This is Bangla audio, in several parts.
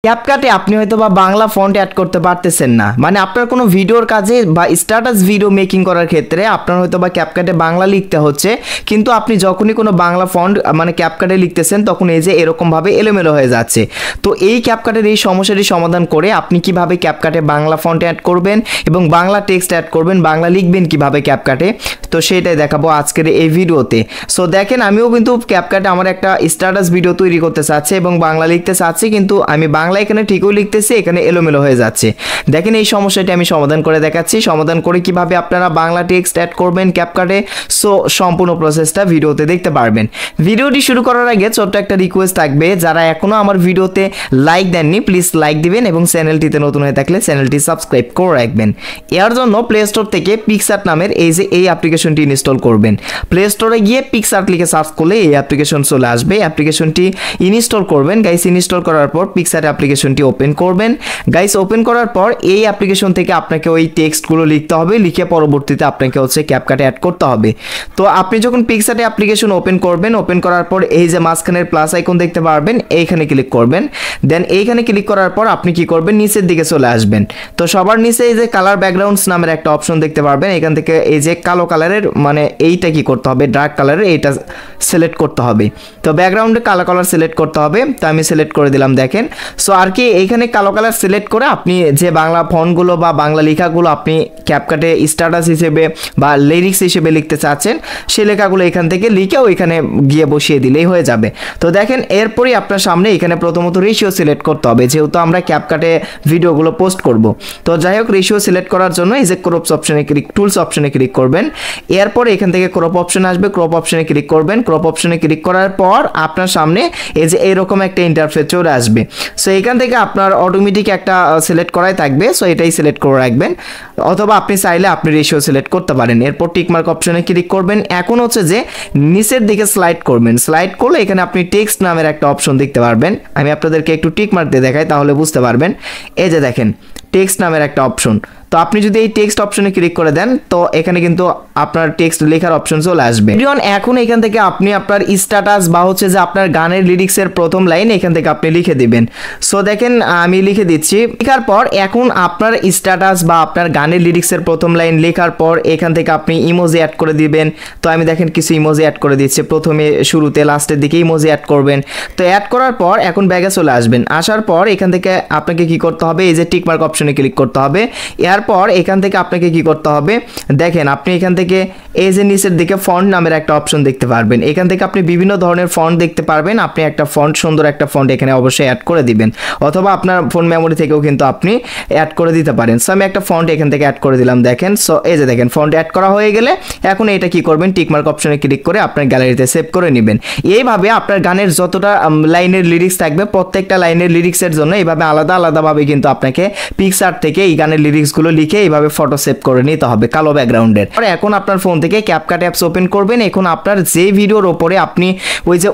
ক্যাপকাটে আপনি হয়তো বা বাংলা ফন্ট অ্যাড করতে পারতেছেন না, মানে আপনার কোনো ভিডিওর কাজে বা স্ট্যাটাস ভিডিও মেকিং করার ক্ষেত্রে আপনার হয়তো বা ক্যাপকাটে বাংলা লিখতে হচ্ছে, কিন্তু আপনি যখনই কোনো বাংলা ফন্ট মানে ক্যাপকাটে লিখতেছেন তখন এই যে এরকমভাবে এলোমেলো হয়ে যাচ্ছে। তো এই ক্যাপকাটের এই সমস্যাটি সমাধান করে আপনি কিভাবে ক্যাপকাটে বাংলা ফন্ট অ্যাড করবেন এবং বাংলা টেক্সট অ্যাড করবেন, বাংলা লিখবেন কিভাবে ক্যাপকাটে, তো সেটাই দেখাবো আজকের এই ভিডিওতে। সো দেখেন, আমিও কিন্তু ক্যাপকাটে আমার একটা স্ট্যাটাস ভিডিও তৈরি করতে চাচ্ছি এবং বাংলা লিখতে চাচ্ছি, কিন্তু আমি বাংলা এখানে ঠিকই লিখতেছি, এখানে এলোমেলো হয়ে যাচ্ছে। দেখেন এই সমস্যাটি আমি সমাধান করে দেখাচ্ছি, সমাধান করে কিভাবে আপনারা বাংলা টেক্সট অ্যাড করবেন ক্যাপকাটে। সো সম্পূর্ণ প্রসেসটা ভিডিওতে দেখতে পারবেন। ভিডিওটি শুরু করার আগে ছোট্ট একটা রিকোয়েস্ট থাকবে, যারা এখনো আমার ভিডিওতে লাইক দেননি প্লিজ লাইক দিবেন এবং চ্যানেলটিতে নতুন হয়ে থাকলে চ্যানেলটি সাবস্ক্রাইব করে রাখবেন। এর জন্য প্লে স্টোর থেকে পিকচার নামের এই অ্যাপ্লিকেশনটি ইনস্টল করবেন। প্লে স্টোরে গিয়ে পিকচার লিখে সার্চ করলে এই অ্যাপ্লিকেশন চলে আসবে। অ্যাপ্লিকেশনটি ইনস্টল করবেন গাইস। ইনস্টল করার পর পিকচার অ্যাপ্লিকেশনটি ওপেন করবেন গাইস। ওপেন করার পর এই অ্যাপ্লিকেশন থেকে আপনাকে ওই টেক্সটগুলো লিখতে হবে, লিখে পরবর্তীতে আপনাকে হচ্ছে ক্যাপকাটে অ্যাড করতে হবে। তো আপনি যখন পিকচার অ্যাপ্লিকেশন ওপেন করবেন, ওপেন করার পর এই যে মাঝখানের প্লাস আইকন দেখতে পারবেন, এইখানে ক্লিক করবেন। দেন এইখানে ক্লিক করার পর আপনি কি করবেন, নিচের দিকে চলে আসবেন। তো সবার নিচে এই যে কালার ব্যাকগ্রাউন্ডস নামের একটা অপশন দেখতে পারবেন, এখান থেকে এই যে কালো কালারের মানে এইটা কি করতে হবে, ডার্ক কালারের এইটা সিলেক্ট করতে হবে। তো ব্যাকগ্রাউন্ডে কালো কালার সিলেক্ট করতে হবে, তো আমি সিলেক্ট করে দিলাম। দেখেন সো আর কি এইখানে কালো কালার সিলেক্ট করে আপনি যে বাংলা ফন্টগুলো বা বাংলা লেখাগুলো আপনি ক্যাপকাটে স্ট্যাটাস হিসেবে বা লিরিক্স হিসেবে লিখতে চাচ্ছেন, সেই লেখাগুলো এখান থেকে লিখে ওইখানে গিয়ে বসিয়ে দিলেই হয়ে যাবে। তো দেখেন এরপরই আপনার সামনে এখানে প্রথমত রেশিও সিলেক্ট করতে হবে, যেহেতু আমরা ক্যাপকাটে ভিডিওগুলো পোস্ট করব। তো যাই হোক, রেশিও সিলেক্ট করার জন্য এই যে ক্রপস অপশনে টুলস অপশনে ক্লিক করবেন। এরপর এখান থেকে ক্রপ অপশন আসবে, ক্রপ অপশনে ক্লিক করবেন। ক্রপ অপশনে ক্লিক করার পর আপনার সামনে এই যে এরকম একটা ইন্টারফেস চলে আসবে। সো এখান থেকে আপনার অটোমেটিক একটা সিলেক্ট করাই থাকবে, সো এটাই সিলেক্ট করে রাখবেন, অথবা আপনি চাইলে আপনি রেশিও সিলেক্ট করতে পারেন। এরপর টিকমার্ক অপশনে ক্লিক করবেন। এখন হচ্ছে যে নিচের দিকে স্লাইড করবেন। স্লাইড করলে এখানে আপনি টেক্সট নামের একটা অপশন দেখতে পারবেন। আমি আপনাদেরকে একটু টিকমার্ক দিয়ে দেখাই, তাহলে বুঝতে পারবেন। এই যে দেখেন টেক্সট নামের একটা অপশন, তো আপনি যদি এই টেক্সট অপশনে ক্লিক করে দেন তো এখানে কিন্তু আপনার টেক্সট লেখার অপশন চলে আসবে। এখন এখান থেকে আপনি আপনার স্ট্যাটাস বা হচ্ছে যে আপনার গানের লিরিক্সের প্রথম লাইন এখান থেকে আপনি লিখে দিবেন। সো দেখেন আমি লিখে দিচ্ছি। লেখার পর এখন আপনার স্ট্যাটাস বা আপনার গানের লিরিক্সের প্রথম লাইন লেখার পর এখান থেকে আপনি ইমোজি অ্যাড করে দিবেন। তো আমি দেখেন কিছু ইমোজি অ্যাড করে দিচ্ছি, প্রথমে শুরুতে লাস্টের দিকে ইমোজি অ্যাড করবেন। তো অ্যাড করার পর এখন ব্যাগে চলে আসবেন। আসার পর এখান থেকে আপনাকে কি করতে হবে, এই যে টিকমার্ক অপশনে ক্লিক করতে হবে। এরপর এখান থেকে আপনাকে কি করতে হবে, দেখেন আপনি এখান থেকে এই যে নিচের দিকে ফন্ট নামের একটা অপশন দেখতে পারবেন। এখান থেকে আপনি বিভিন্ন ধরনের ফন্ট দেখতে পারবেন। আপনি একটা ফন্ট, সুন্দর একটা ফন্ট এখানে অবশ্যই অ্যাড করে দিবেন, অথবা আপনার ফোন মেমোরি থেকেও কিন্তু আপনি অ্যাড করে দিতে পারেন। সো আমি একটা ফন্ট এখান থেকে অ্যাড করে দিলাম। দেখেন সো এই যে দেখেন ফন্ট অ্যাড করা হয়ে গেলে এখন এটা কি করবেন, টিকমার্ক অপশনে ক্লিক করে আপনার গ্যালারিতে সেভ করে নেবেন। এইভাবে আপনার গানের যতটা লাইনের লিরিক্স থাকবে প্রত্যেকটা লাইনের লিরিক্সের জন্য এইভাবে আলাদা আলাদাভাবে কিন্তু আপনাকে পিকচার থেকে এই গানের লিরিক্সগুলো লিখে এইভাবে ফটো সেভ করে নিতে হবে কালো ব্যাকগ্রাউন্ডের। এখন আপনার ফোন থেকে ক্যাপকাট অ্যাপস ওপেন করবেন। এখন আপনার যে ভিডিওর ওপরে আপনি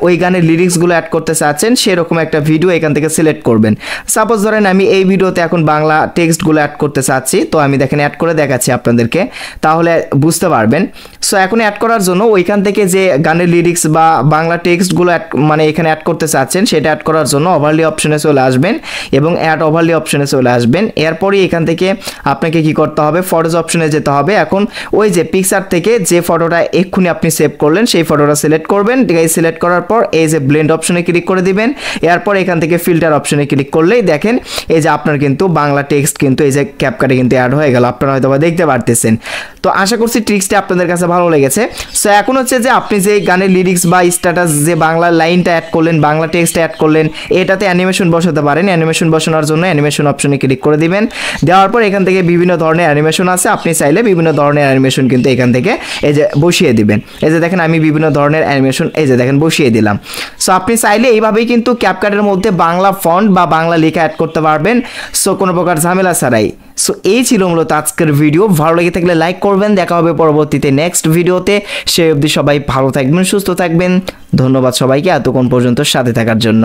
ওই গানের লিরিক্সগুলো অ্যাড করতে চাচ্ছেন সেরকম একটা ভিডিও এখান থেকে সিলেক্ট করবেন। সাপোজ ধরেন আমি এই ভিডিওতে এখন বাংলা টেক্সটগুলো অ্যাড করতে চাচ্ছি, তো আমি দেখেন অ্যাড করে দেখাচ্ছি আপনাদেরকে, তাহলে বুঝতে পারবেন। সো এখন অ্যাড করার জন্য ওইখান থেকে যে গানের লিরিক্স বা বাংলা টেক্সটগুলো মানে এখানে অ্যাড করতে চাচ্ছেন সেটা অ্যাড করার জন্য ওভারলি অপশনে চলে আসবেন এবং অ্যাড ওভারলি অপশনে চলে আসবেন। এরপরই এখান থেকে আপনাকে কি করতে হবে, ফটোজ অপশনে যেতে হবে। এখন ওই যে পিকচার থেকে যে ফটোটা এক্ষুনি আপনি সেভ করলেন সেই ফটোটা সিলেক্ট করবেন। সিলেক্ট করার পর এই যে ব্লেন্ড অপশনে ক্লিক করে দিবেন। এরপর এখান থেকে ফিল্টার অপশনে ক্লিক করলেই দেখেন এই যে আপনার কিন্তু বাংলা টেক্সট কিন্তু এই যে ক্যাপকাটে কিন্তু অ্যাড হয়ে গেল, আপনারা হয়তো দেখতে পারতেছেন। তো আশা করছি ট্রিক্সটা আপনাদের কাছে ভালো লেগেছে। সো এখন হচ্ছে যে আপনি যে গানের লিরিক্স বা স্ট্যাটাস যে বাংলা লাইনটা অ্যাড করলেন, বাংলা টেক্সট অ্যাড করলেন, এটাতে অ্যানিমেশন বসাতে পারেন। অ্যানিমেশন বসানোর জন্য অ্যানিমেশন অপশনে ক্লিক করে দিবেন। দেওয়ার পর এখান থেকে বিভিন্ন ধরনের অ্যানিমেশন আছে, আপনি চাইলে বিভিন্ন ধরনের অ্যানিমেশন কিন্তু এখান থেকে এই যে বসিয়ে দিবেন। এই যে দেখেন আমি বিভিন্ন ধরনের অ্যানিমেশন এই যে দেখেন বসিয়ে দিলাম। সো আপনি চাইলে এইভাবেই কিন্তু ক্যাপকাটের মধ্যে বাংলা ফন্ট বা বাংলা লেখা অ্যাড করতে পারবেন, সো কোনো প্রকার ঝামেলা ছাড়াই। সো এই ছিল মূলত আজকের ভিডিও। ভালো লেগে থাকলে লাইক করবেন। দেখা হবে পরবর্তীতে নেক্সট ভিডিওতে। সেই অবধি সবাই ভালো থাকবেন, সুস্থ থাকবেন। ধন্যবাদ সবাইকে এতক্ষণ পর্যন্ত সাথে থাকার জন্য।